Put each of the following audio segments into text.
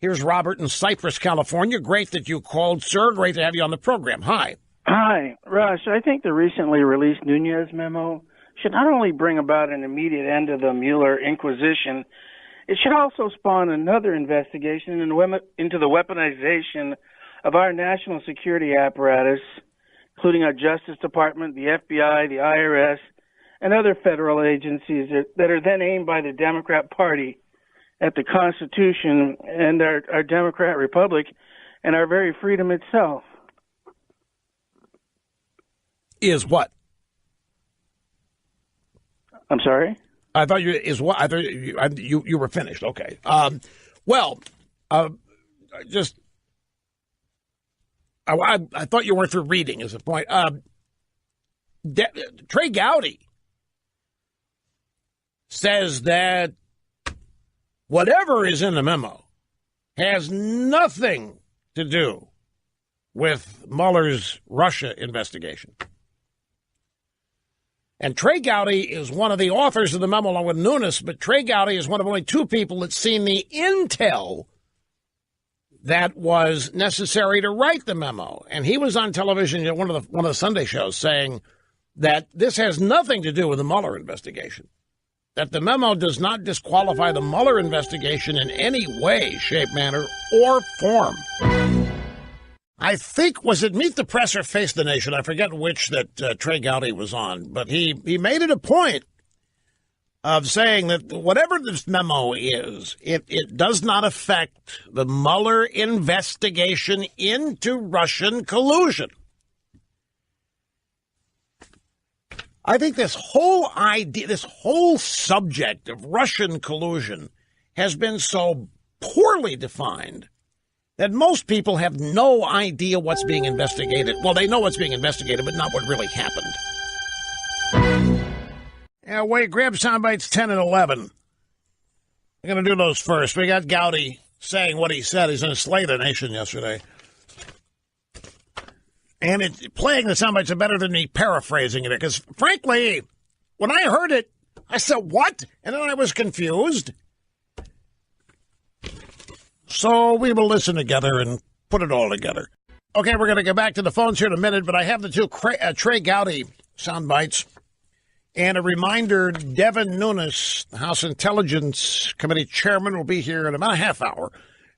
Here's Robert in Cypress, California. Great that you called, sir. Great to have you on the program. Hi. Hi, Rush. I think the recently released Nunez memo should not only bring about an immediate end to the Mueller Inquisition, it should also spawn another investigation into the weaponization of our national security apparatus, including our Justice Department, the FBI, the IRS, and other federal agencies that are then aimed by the Democrat Party at the Constitution and our Democrat Republic and our very freedom itself. Is what? I'm sorry? I thought you were finished. Okay. I thought you weren't through reading is the point. Trey Gowdy says that whatever is in the memo has nothing to do with Mueller's Russia investigation. And Trey Gowdy is one of the authors of the memo along with Nunes, but Trey Gowdy is one of only two people that's seen the intel that was necessary to write the memo. And he was on television at one of the Sunday shows saying that this has nothing to do with the Mueller investigation, that the memo does not disqualify the Mueller investigation in any way, shape, manner, or form. I think, was it Meet the Press or Face the Nation? I forget which that Trey Gowdy was on, but he made it a point of saying that whatever this memo is, it does not affect the Mueller investigation into Russian collusion. I think this whole idea, this whole subject of Russian collusion has been so poorly defined that most people have no idea what's being investigated. Well, they know what's being investigated, but not what really happened. Yeah, wait, grab soundbites 10 and 11. We're going to do those first. We got Gowdy saying what he said. He's in Slay the Nation yesterday. And playing the soundbites are better than me paraphrasing it, because, frankly, when I heard it, I said, what? And then I was confused. So we will listen together and put it all together. Okay, we're going to get back to the phones here in a minute, but I have the two Trey Gowdy sound bites. And a reminder, Devin Nunes, the House Intelligence Committee chairman, will be here in about a half hour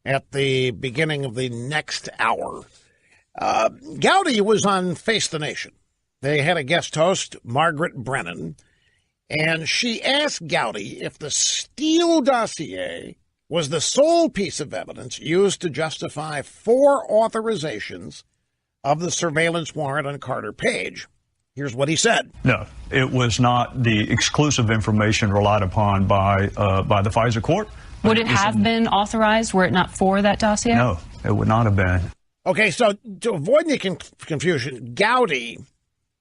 at the beginning of the next hour. Gowdy was on Face the Nation. They had a guest host, Margaret Brennan, and she asked Gowdy if the Steele dossier was the sole piece of evidence used to justify 4 authorizations of the surveillance warrant on Carter Page. Here's what he said. No, it was not the exclusive information relied upon by the FISA court. Would it have been authorized were it not for that dossier? No, it would not have been. Okay, so to avoid any confusion, Gowdy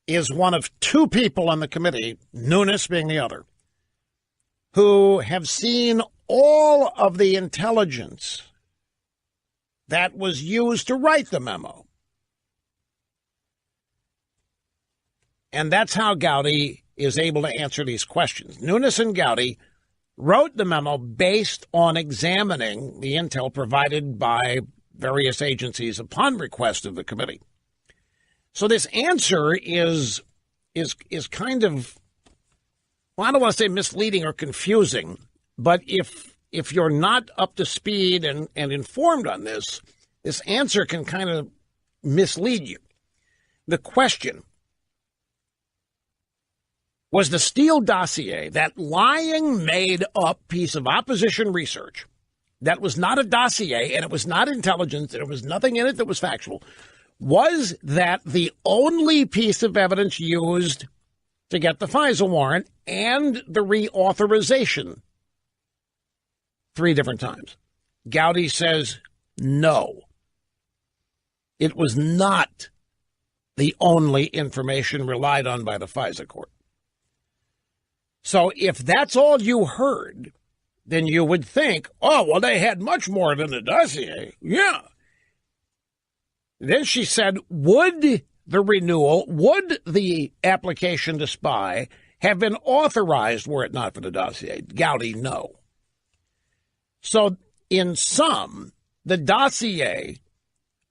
is one of 2 people on the committee, Nunes being the other, who have seen all of the intelligence that was used to write the memo. And that's how Gowdy is able to answer these questions. Nunes and Gowdy wrote the memo based on examining the intel provided by various agencies upon request of the committee. So this answer is kind of, well, I don't want to say misleading or confusing, but if you're not up to speed and informed on this answer can kind of mislead you. The question: was the Steele dossier, that lying, made-up piece of opposition research that was not a dossier and it was not intelligence and there was nothing in it that was factual, was that the only piece of evidence used to get the FISA warrant and the reauthorization 3 different times? Gowdy says no. It was not the only information relied on by the FISA court. So if that's all you heard, then you would think, oh, well, they had much more than the dossier. Yeah. Then she said, would the application to spy have been authorized were it not for the dossier? Gowdy, no. So in sum, the dossier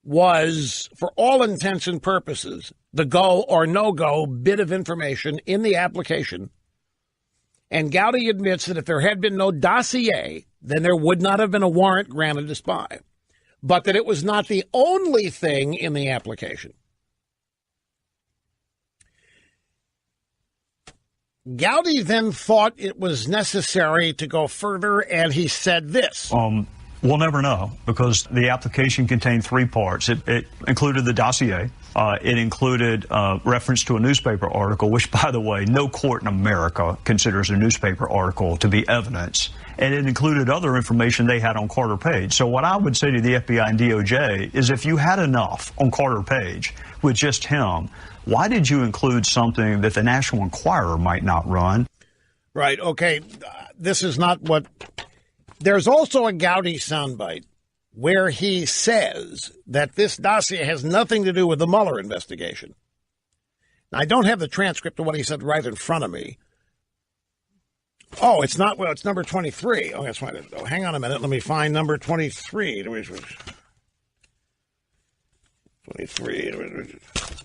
was, for all intents and purposes, the go or no-go bit of information in the application. And Gowdy admits that if there had been no dossier, then there would not have been a warrant granted to spy, but that it was not the only thing in the application. Gowdy then thought it was necessary to go further, and he said this. We'll never know, because the application contained three parts. It included the dossier. It included reference to a newspaper article, which, by the way, no court in America considers a newspaper article to be evidence. And it included other information they had on Carter Page. So what I would say to the FBI and DOJ is, if you had enough on Carter Page with just him, why did you include something that the National Enquirer might not run? Right. Okay. This is not what... There's also a Gowdy soundbite where he says that this dossier has nothing to do with the Mueller investigation. Now, I don't have the transcript of what he said right in front of me. Oh, it's not. Well, it's number 23. Oh, that's fine. Oh, hang on a minute. Let me find number 23. 23.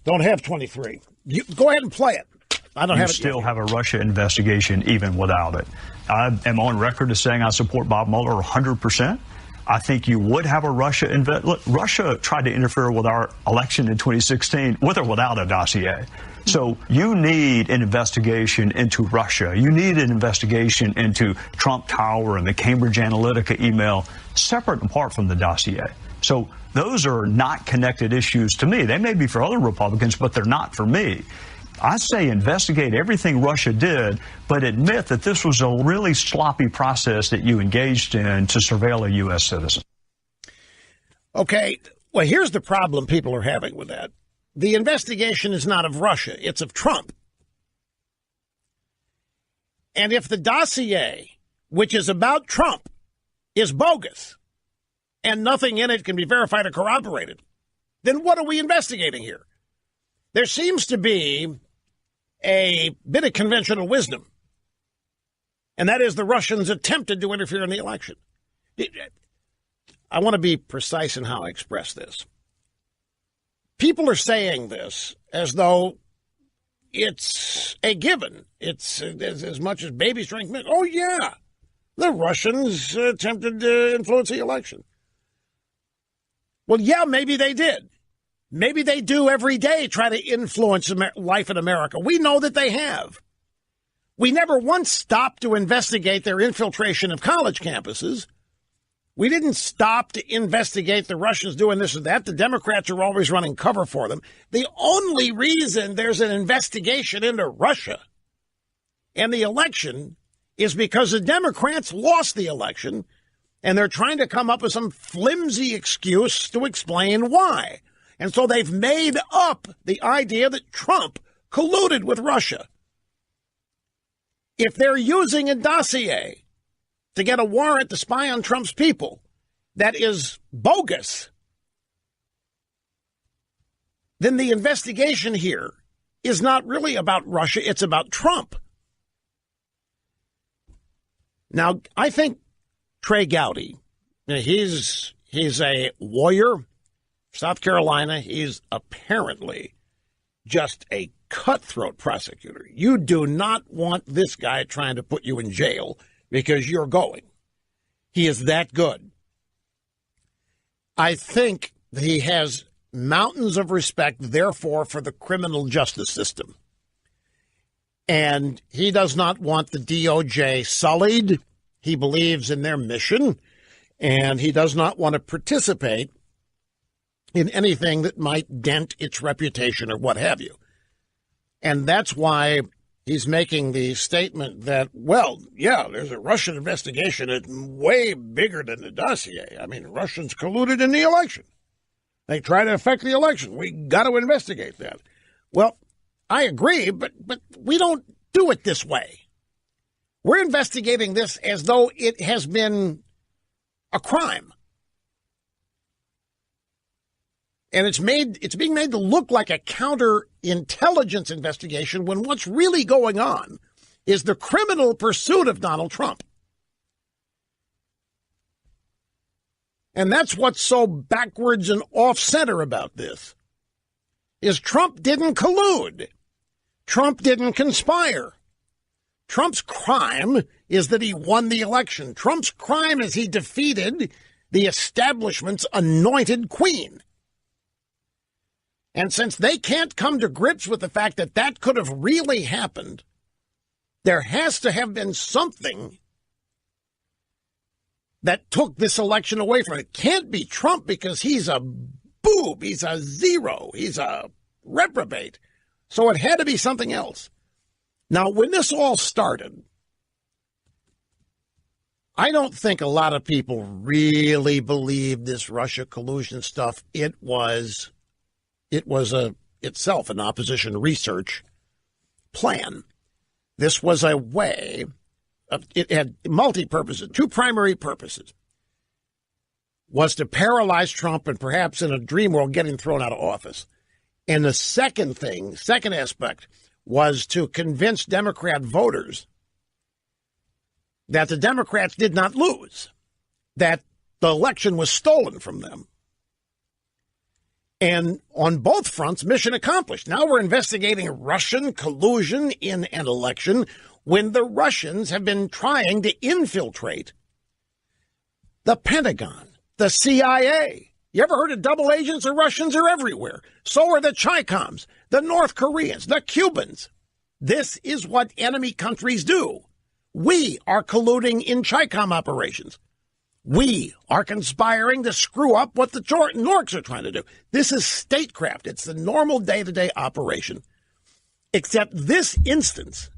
Don't have 23. You, go ahead and play it. I don't have it. You still have a Russia investigation even without it. I am on record as saying I support Bob Mueller 100%. I think you would have a Russia Look, Russia tried to interfere with our election in 2016 with or without a dossier. So you need an investigation into Russia. You need an investigation into Trump Tower and the Cambridge Analytica email, separate and apart from the dossier. So those are not connected issues to me. They may be for other Republicans, but they're not for me. I say investigate everything Russia did, but admit that this was a really sloppy process that you engaged in to surveil a U.S. citizen. Okay, well, here's the problem people are having with that. The investigation is not of Russia, it's of Trump. And if the dossier, which is about Trump, is bogus, and nothing in it can be verified or corroborated, then what are we investigating here? There seems to be a bit of conventional wisdom, and that is the Russians attempted to interfere in the election. I want to be precise in how I express this. People are saying this as though it's a given. It's as much as babies drink milk. Oh, yeah, the Russians attempted to influence the election. Well, yeah, maybe they did. Maybe they do every day try to influence life in America. We know that they have. We never once stopped to investigate their infiltration of college campuses. We didn't stop to investigate the Russians doing this or that. The Democrats are always running cover for them. The only reason there's an investigation into Russia and the election is because the Democrats lost the election, and they're trying to come up with some flimsy excuse to explain why. And so they've made up the idea that Trump colluded with Russia. If they're using a dossier to get a warrant to spy on Trump's people that is bogus, then the investigation here is not really about Russia, it's about Trump. Now, I think Trey Gowdy, he's a lawyer, South Carolina. He's apparently just a cutthroat prosecutor. You do not want this guy trying to put you in jail because you're going. He is that good. I think he has mountains of respect, therefore, for the criminal justice system. And he does not want the DOJ sullied. He believes in their mission, and he does not want to participate in anything that might dent its reputation or what have you. And that's why he's making the statement that, well, yeah, there's a Russian investigation. It's way bigger than the dossier. I mean, Russians colluded in the election. They try to affect the election. We got to investigate that. Well, I agree, but we don't do it this way. We're investigating this as though it has been a crime. And it's being made to look like a counterintelligence investigation when what's really going on is the criminal pursuit of Donald Trump. And that's what's so backwards and off-center about this, is Trump didn't collude. Trump didn't conspire. Trump's crime is that he won the election. Trump's crime is he defeated the establishment's anointed queen. And since they can't come to grips with the fact that that could have really happened, there has to have been something that took this election away from it. It can't be Trump because he's a boob, he's a zero, he's a reprobate. So it had to be something else. Now, when this all started, I don't think a lot of people really believed this Russia collusion stuff. It was itself an opposition research plan. This was a way of, it had multi-purposes, two primary purposes. Was to paralyze Trump and perhaps in a dream world get him thrown out of office. And the second aspect, was to convince Democrat voters that the Democrats did not lose, that the election was stolen from them. And on both fronts, mission accomplished. Now we're investigating Russian collusion in an election when the Russians have been trying to infiltrate the Pentagon, the CIA. You ever heard of double agents? The Russians are everywhere. So are the Chicoms, the North Koreans, the Cubans. This is what enemy countries do. We are colluding in Chicom operations. We are conspiring to screw up what the Norks are trying to do. This is statecraft. It's the normal day-to-day operation. Except this instance,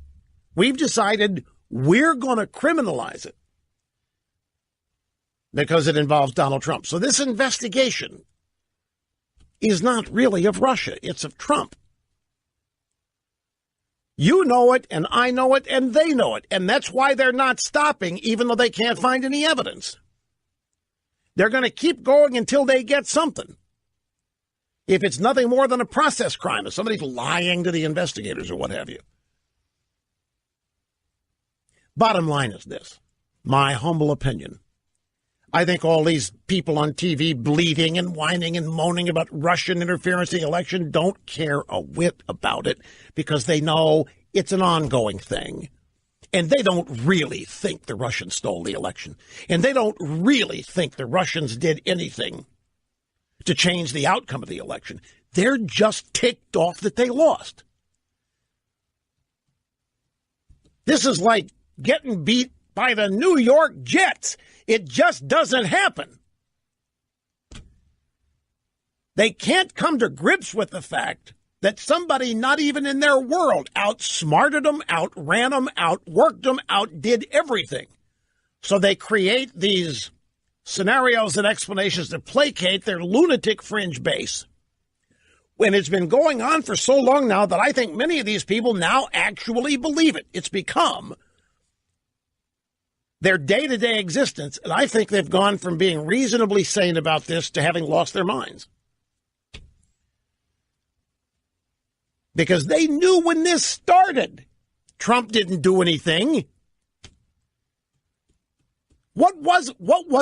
we've decided we're going to criminalize it because it involves Donald Trump. So this investigation is not really of Russia. It's of Trump. You know it, and I know it, and they know it. And that's why they're not stopping, even though they can't find any evidence. They're going to keep going until they get something. If it's nothing more than a process crime, if somebody's lying to the investigators or what have you. Bottom line is this, my humble opinion. I think all these people on TV bleating and whining and moaning about Russian interference in the election don't care a whit about it because they know it's an ongoing thing. And they don't really think the Russians stole the election. And they don't really think the Russians did anything to change the outcome of the election. They're just ticked off that they lost. This is like getting beat by the New York Jets. It just doesn't happen. They can't come to grips with the fact that somebody not even in their world outsmarted them, outran them, outworked them, outdid everything. So they create these scenarios and explanations to placate their lunatic fringe base. When it's been going on for so long now that I think many of these people now actually believe it. It's become their day-to-day existence, and I think they've gone from being reasonably sane about this to having lost their minds. Because they knew when this started, Trump didn't do anything. What was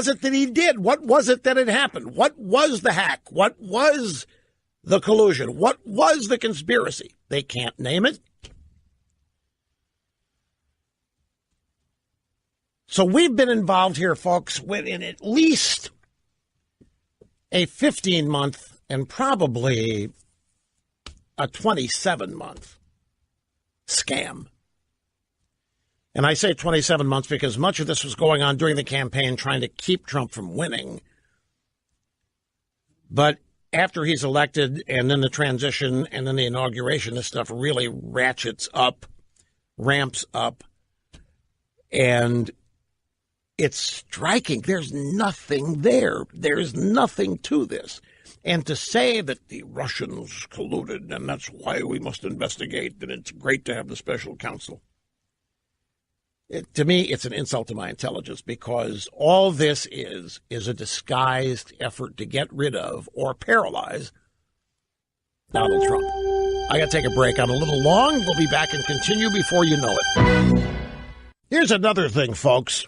it that he did? What was it that had happened? What was the hack? What was the collusion? What was the conspiracy? They can't name it. So we've been involved here, folks, in at least a 15-month and probably a 27-month scam. And I say 27 months because much of this was going on during the campaign trying to keep Trump from winning. But after he's elected and then the transition and then the inauguration, this stuff really ratchets up, ramps up, and it's striking. There's nothing there. There's nothing to this. And to say that the Russians colluded and that's why we must investigate, that it's great to have the special counsel. To me, it's an insult to my intelligence because all this is a disguised effort to get rid of or paralyze Donald Trump. I got to take a break. I'm a little long. We'll be back and continue before you know it. Here's another thing, folks.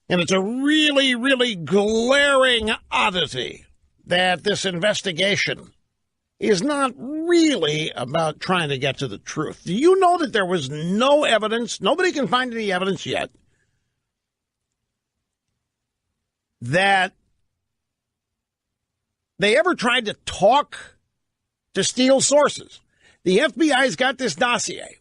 And it's a really, really glaring oddity that this investigation is not really about trying to get to the truth. Do you know that there was no evidence, nobody can find any evidence yet, that they ever tried to talk to Steele sources? The FBI's got this dossier,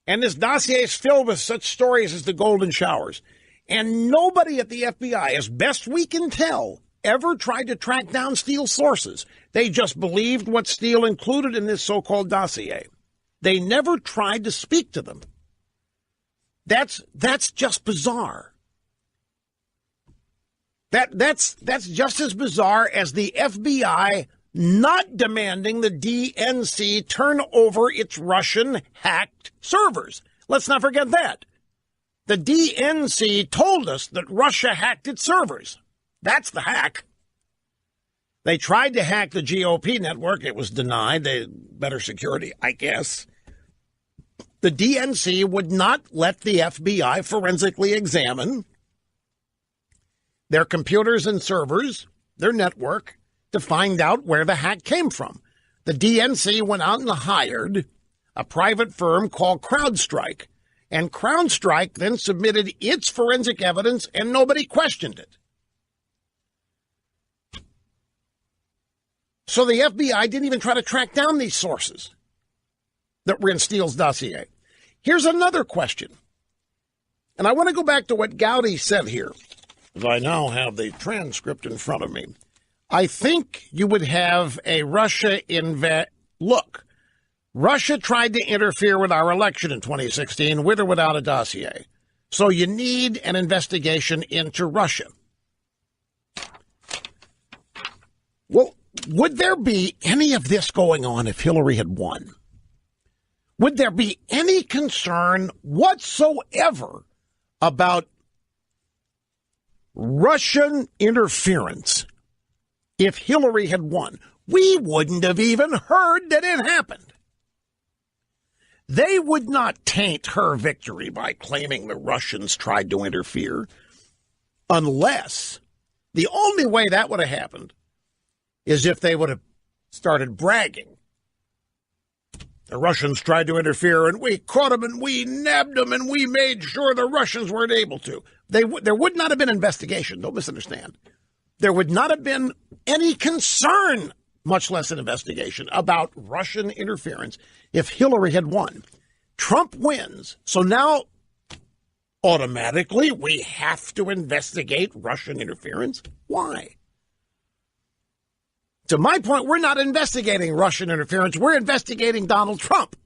and this dossier is filled with such stories as the Golden Showers. And nobody at the FBI, as best we can tell, ever tried to track down Steele's sources. They just believed what Steele included in this so-called dossier. They never tried to speak to them. That's just bizarre. That's just as bizarre as the FBI not demanding the DNC turn over its Russian-hacked servers. Let's not forget that. The DNC told us that Russia hacked its servers. That's the hack. They tried to hack the GOP network. It was denied. They better security, I guess. The DNC would not let the FBI forensically examine their computers and servers, their network, to find out where the hack came from. The DNC went out and hired a private firm called CrowdStrike, and CrowdStrike then submitted its forensic evidence, and nobody questioned it. So the FBI didn't even try to track down these sources that were in Steele's dossier. Here's another question, and I want to go back to what Gowdy said here, because I now have the transcript in front of me. I think you would have a Russia look. Russia tried to interfere with our election in 2016 with or without a dossier. So you need an investigation into Russia. Well, would there be any of this going on if Hillary had won? Would there be any concern whatsoever about Russian interference if Hillary had won? We wouldn't have even heard that it happened. They would not taint her victory by claiming the Russians tried to interfere, unless the only way that would have happened is if they would have started bragging. The Russians tried to interfere, and we caught them, and we nabbed them, and we made sure the Russians weren't able to. There would not have been an investigation. Don't misunderstand. There would not have been any concern, much less an investigation, about Russian interference if Hillary had won. Trump wins, so now automatically we have to investigate Russian interference? Why? To my point, we're not investigating Russian interference. We're investigating Donald Trump.